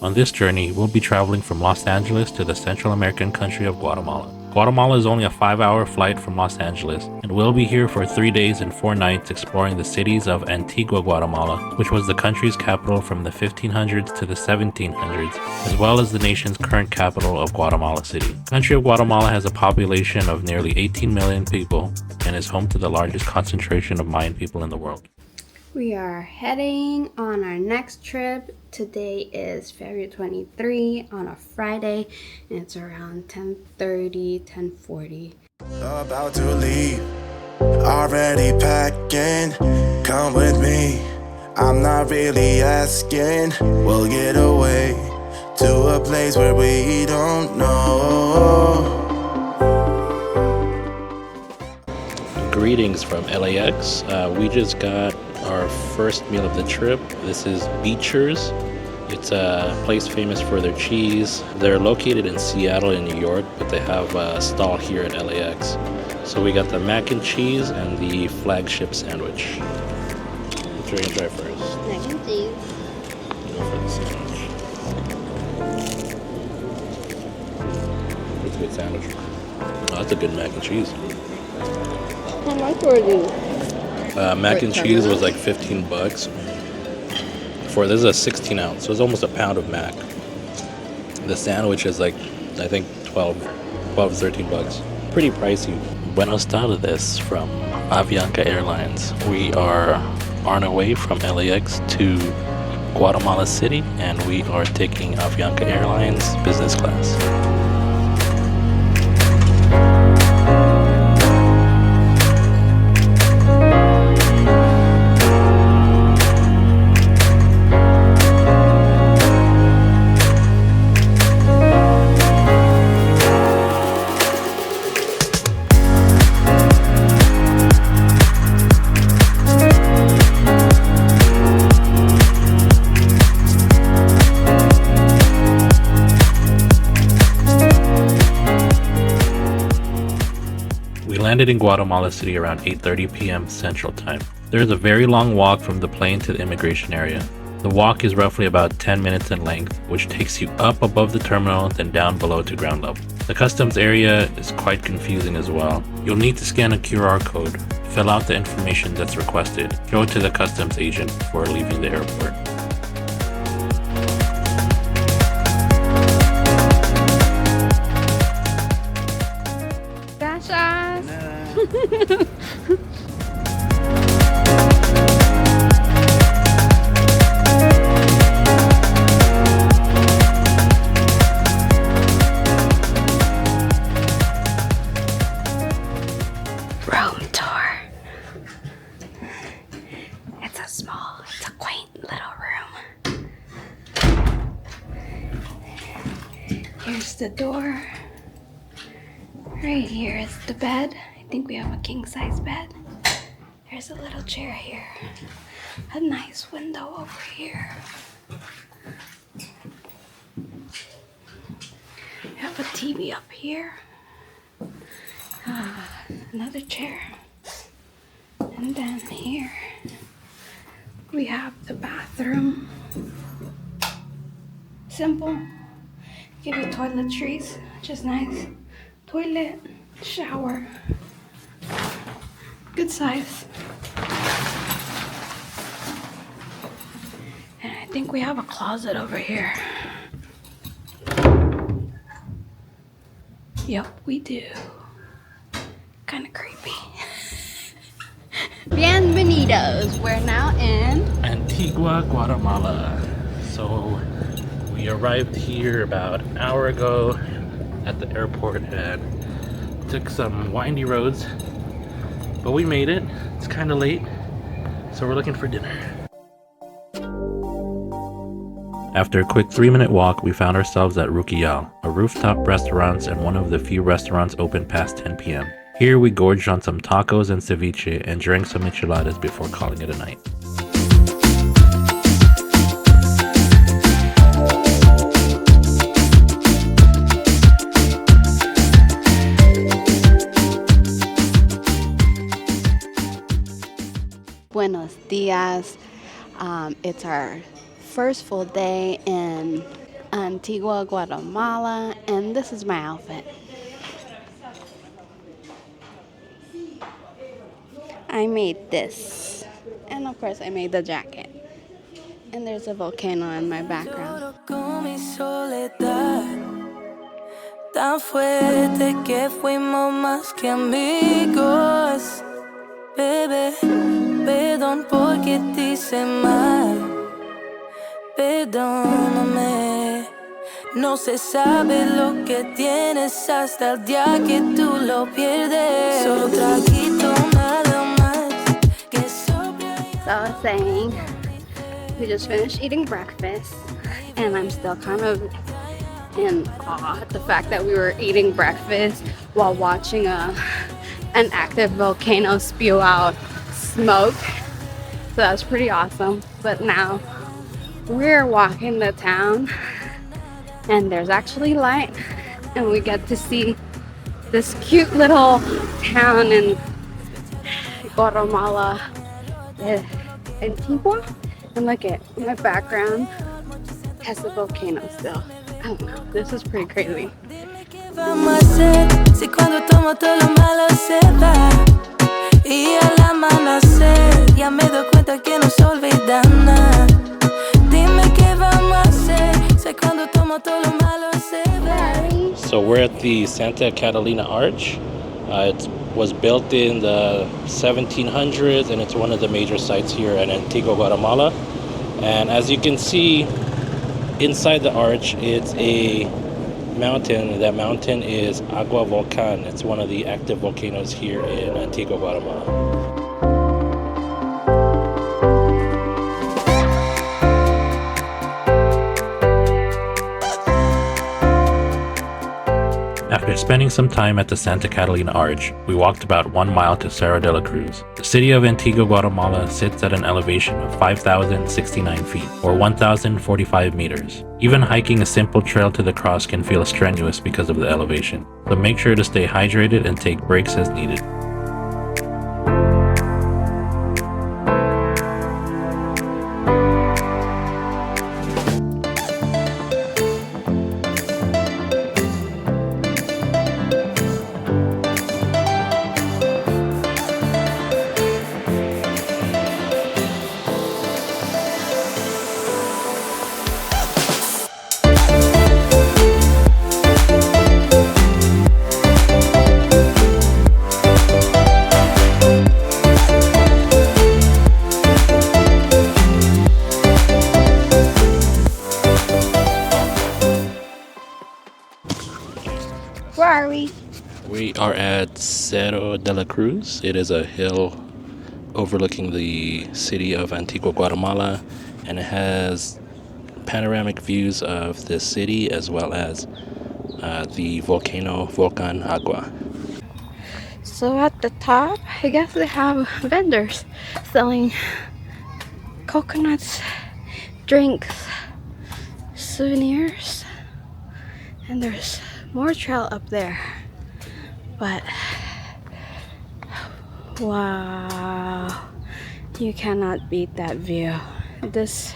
On this journey, we'll be traveling from Los Angeles to the Central American country of Guatemala. Guatemala is only a 5-hour flight from Los Angeles, and we'll be here for 3 days and 4 nights exploring the cities of Antigua, Guatemala, which was the country's capital from the 1500s to the 1700s, as well as the nation's current capital of Guatemala City. The country of Guatemala has a population of nearly 18 million people and is home to the largest concentration of Mayan people in the world. We are heading on our next trip. Today is February 23 on a Friday, and it's around 10:30, 10:40. About to leave, already packing. Come with me, I'm not really asking. We'll get away to a place where we don't know. Greetings from LAX. We just got our first meal of the trip. This is Beecher's. It's a place famous for their cheese. They're located in Seattle and New York, but they have a stall here at LAX. So we got the mac and cheese and the flagship sandwich. Which are you gonna try first? Mac and cheese. Go for the sandwich. It's a good sandwich. Oh, that's a good mac and cheese. How much were these? Mac and cheese was like $15. For this is a 16 ounce, so it's almost a pound of mac. The sandwich is like, I think 12 to 13 bucks. Pretty pricey. Buenos tardes from Avianca Airlines. We are on our way from LAX to Guatemala City, and we are taking Avianca Airlines business class. Landed in Guatemala City around 8:30 p.m. Central Time. There is a very long walk from the plane to the immigration area. The walk is roughly about 10 minutes in length, which takes you up above the terminal, then down below to ground level. The customs area is quite confusing as well. You'll need to scan a QR code, fill out the information that's requested, show it to the customs agent before leaving the airport. Room tour. It's a quaint little room. Here's the door. Right here is the bed. I think we have a king-size bed. There's a little chair here. A nice window over here. We have a TV up here. Another chair. And then here we have the bathroom. Simple. Give you toiletries, which is nice. Toilet, shower. Good size. And I think we have a closet over here. Yep, we do. Kind of creepy. Bienvenidos. We're now in Antigua, Guatemala. So we arrived here about an hour ago at the airport and took some windy roads But we made it. It's kind of late, so we're looking for dinner. After a quick 3-minute walk, we found ourselves at Rukial, a rooftop restaurant and one of the few restaurants open past 10 p.m. Here we gorged on some tacos and ceviche and drank some enchiladas before calling it a night. Buenos dias. It's our first full day in Antigua, Guatemala, and this is my outfit. I made this, and of course I made the jacket. And there's a volcano in my background. Tan fuerte que fuimos más que amigos. Bebé, perdón porque te hice mal. Perdóname. No se sabe lo que tienes hasta el día que tú lo pierdes. Solo traguito nada más. So I was saying, we just finished eating breakfast, and I'm still kind of in awe at the fact that we were eating breakfast while watching an active volcano spew out smoke. So that's pretty awesome. But now we're walking the town, and there's actually light, and we get to see this cute little town in Guatemala, Antigua. And look at my background has the volcano still. I don't know, this is pretty crazy. Si cuando tomo todo lo malo se va y al amanecer ya me doy cuenta que no se olvida nada. Dime qué vamos a hacer. Si cuando tomo todo lo malo se va. So we're at the Santa Catalina Arch. It was built in the 1700s, and it's one of the major sites here in Antigua, Guatemala. And as you can see, inside the arch, it's a mountain. That mountain is Agua Volcan. It's one of the active volcanoes here in Antigua, Guatemala. After spending some time at the Santa Catalina Arch, we walked about 1 mile to Cerro De La Cruz. The city of Antigua, Guatemala sits at an elevation of 5,069 feet, or 1,045 meters. Even hiking a simple trail to the cross can feel strenuous because of the elevation, so make sure to stay hydrated and take breaks as needed. Where are we? We are at Cerro De La Cruz. It is a hill overlooking the city of Antigua, Guatemala, and it has panoramic views of the city as well as the volcano Volcan Agua. So at the top, I guess they have vendors selling coconuts, drinks, souvenirs, and there's more trail up there. But wow, you cannot beat that view. This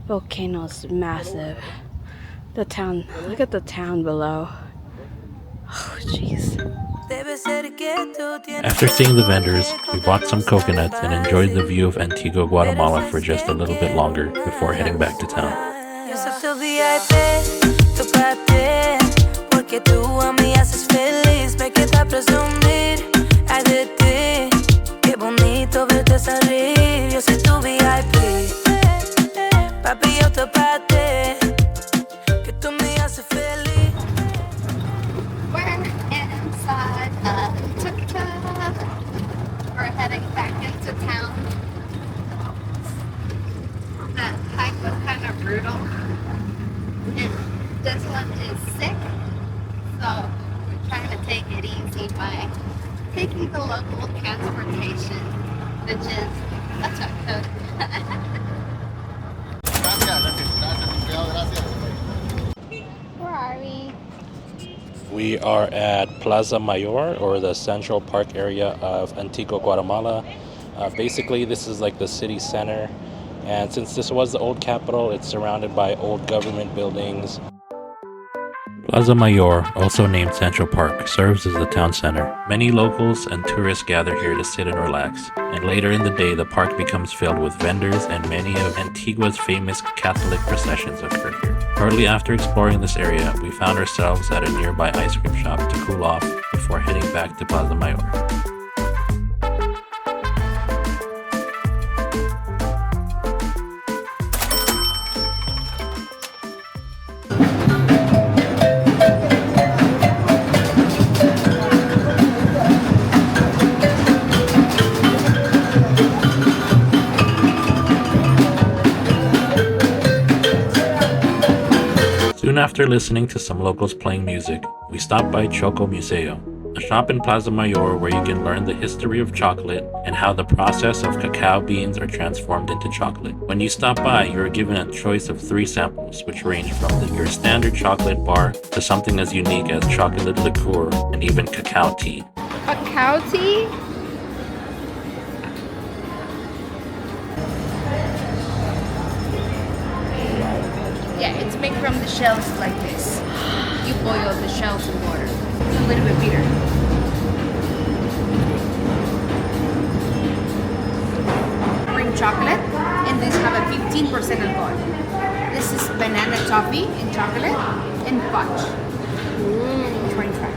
volcano is massive. The town, look at the town below. Oh jeez. After seeing the vendors, we bought some coconuts and enjoyed the view of Antigua, Guatemala for just a little bit longer before heading back to town. heading back into town. That hike was kind of brutal. And this one is sick, so we're trying to take it easy by taking the local transportation, which is a tuk-tuk. Where are we? We are at Plaza Mayor, or the Central Park area of Antigua, Guatemala. Basically, this is like the city center, and since this was the old capital, it's surrounded by old government buildings. Plaza Mayor, also named Central Park, serves as the town center. Many locals and tourists gather here to sit and relax, and later in the day the park becomes filled with vendors and many of Antigua's famous Catholic processions occur here. Shortly after exploring this area, we found ourselves at a nearby ice cream shop to cool off before heading back to Plaza Mayor. Soon after listening to some locals playing music, we stopped by Choco Museo, a shop in Plaza Mayor where you can learn the history of chocolate and how the process of cacao beans are transformed into chocolate. When you stop by, you are given a choice of 3 samples, which range from your standard chocolate bar to something as unique as chocolate liqueur and even cacao tea. Cacao tea? Yeah, it's made from the shells like this. You boil the shells in water. It's a little bit bitter. Cream chocolate, and this have a 15% alcohol. This is banana toffee in chocolate and fudge. Which one you try?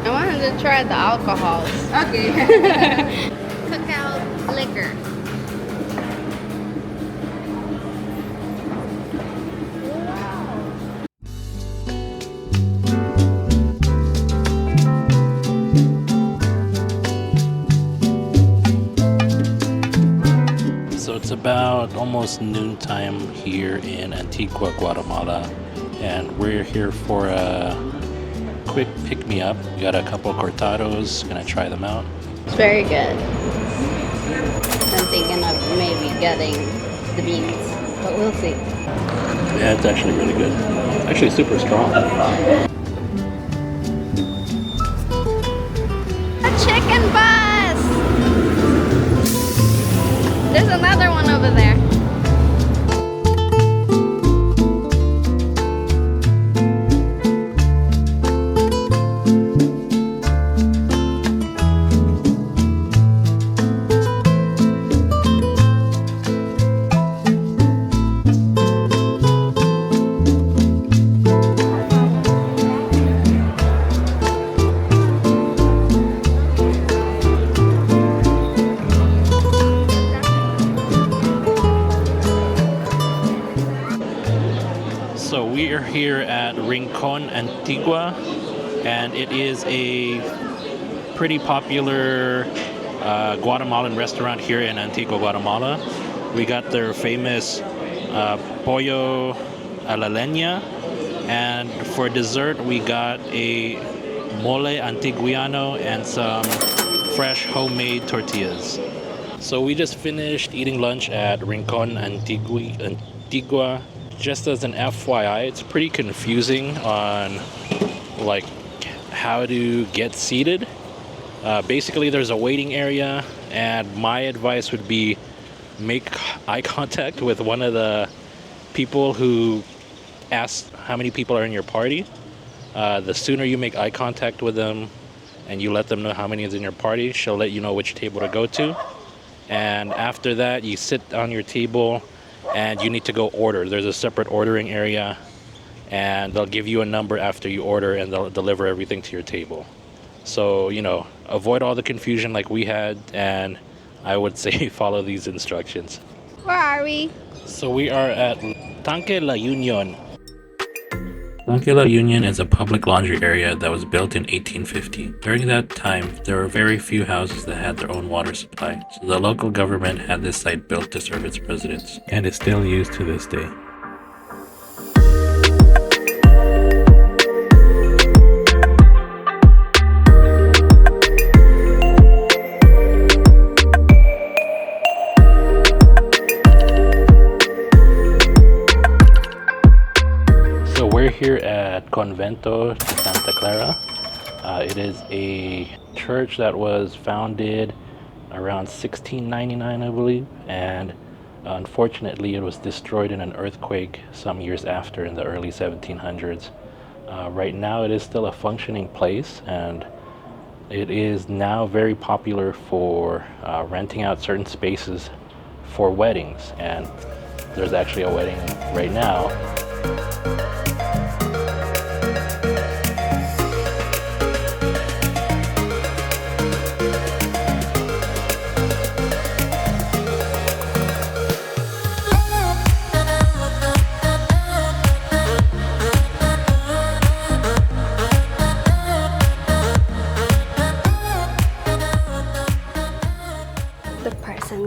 I wanted to try the alcohols. Okay. Cacao liquor. So it's about almost noontime here in Antigua, Guatemala, and we're here for a quick pick-me-up. We got a couple cortados, gonna try them out. It's very good. I'm thinking of maybe getting the beans, but we'll see. Yeah, it's actually really good. Actually super strong. A chicken bus! There's another one over there. So we are here at Rincon, Antigua, and it is a pretty popular Guatemalan restaurant here in Antigua, Guatemala. We got their famous pollo a la leña, and for dessert we got a mole antiguano and some fresh homemade tortillas. So we just finished eating lunch at Rincon, Antigua. Just as an FYI, it's pretty confusing on like how to get seated. Basically, there's a waiting area, and my advice would be make eye contact with one of the people who asks how many people are in your party. The sooner you make eye contact with them and you let them know how many is in your party, she'll let you know which table to go to. And after that, you sit on your table and you need to go order. There's a separate ordering area, and they'll give you a number after you order, and they'll deliver everything to your table. So, you know, avoid all the confusion like we had, and I would say follow these instructions. Where are we? So we are at Tanque La Union. Tanque La Union is a public laundry area that was built in 1850. During that time, there were very few houses that had their own water supply, so the local government had this site built to serve its residents, and is still used to this day. Here at Convento de Santa Clara. It is a church that was founded around 1699, I believe, and unfortunately it was destroyed in an earthquake some years after in the early 1700s. Right now it is still a functioning place, and it is now very popular for renting out certain spaces for weddings, and there's actually a wedding right now.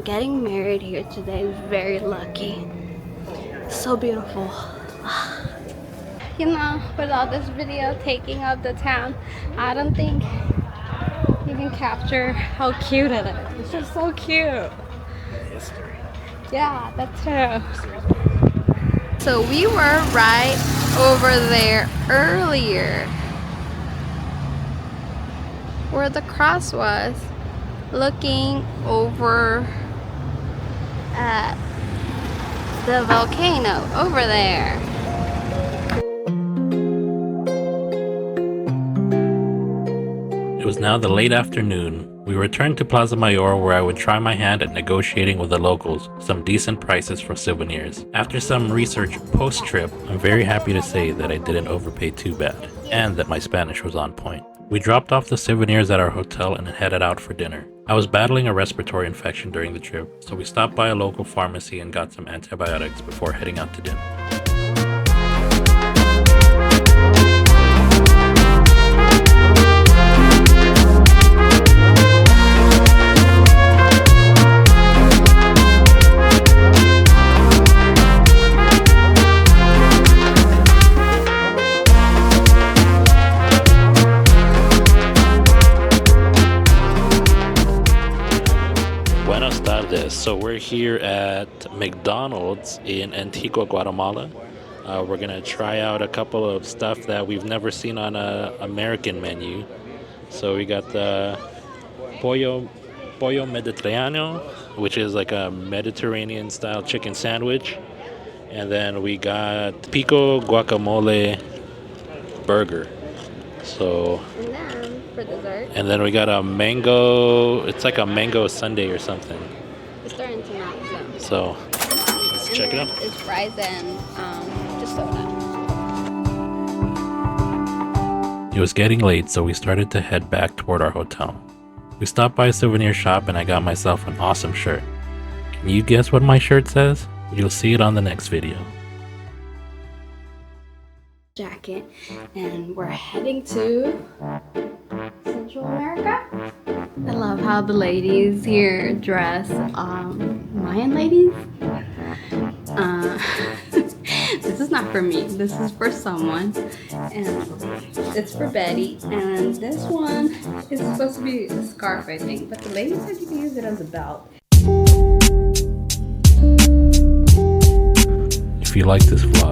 Getting married here today is very lucky. So beautiful. You know, with all this video taking of the town, I don't think you can capture how cute it is. It's just so cute. History. Yeah, that too. So we were right over there earlier where the cross was, looking over at the volcano over there. It was now the late afternoon. We returned to Plaza Mayor, where I would try my hand at negotiating with the locals some decent prices for souvenirs. After some research post-trip, I'm very happy to say that I didn't overpay too bad, and that my Spanish was on point. We dropped off the souvenirs at our hotel and headed out for dinner. I was battling a respiratory infection during the trip, so we stopped by a local pharmacy and got some antibiotics before heading out to dinner. So we're here at McDonald's in Antigua, Guatemala. We're gonna try out a couple of stuff that we've never seen on a American menu. So we got the pollo mediterráneo, which is like a Mediterranean style chicken sandwich, and then we got pico guacamole burger. So And then for dessert, and then we got a mango. It's like a mango sundae or something. it's starting to melt. So let's check it out. It's fries and just soda. It was getting late, so we started to head back toward our hotel. We stopped by a souvenir shop and I got myself an awesome shirt. Can you guess what my shirt says? You'll see it on the next video. Jacket, and we're heading to Central America. I love how the ladies here dress, Mayan ladies. This is not for me, this is for someone, and it's for Betty, and this one is supposed to be a scarf, I think, but the lady said you can use it as a belt. If you like this vlog,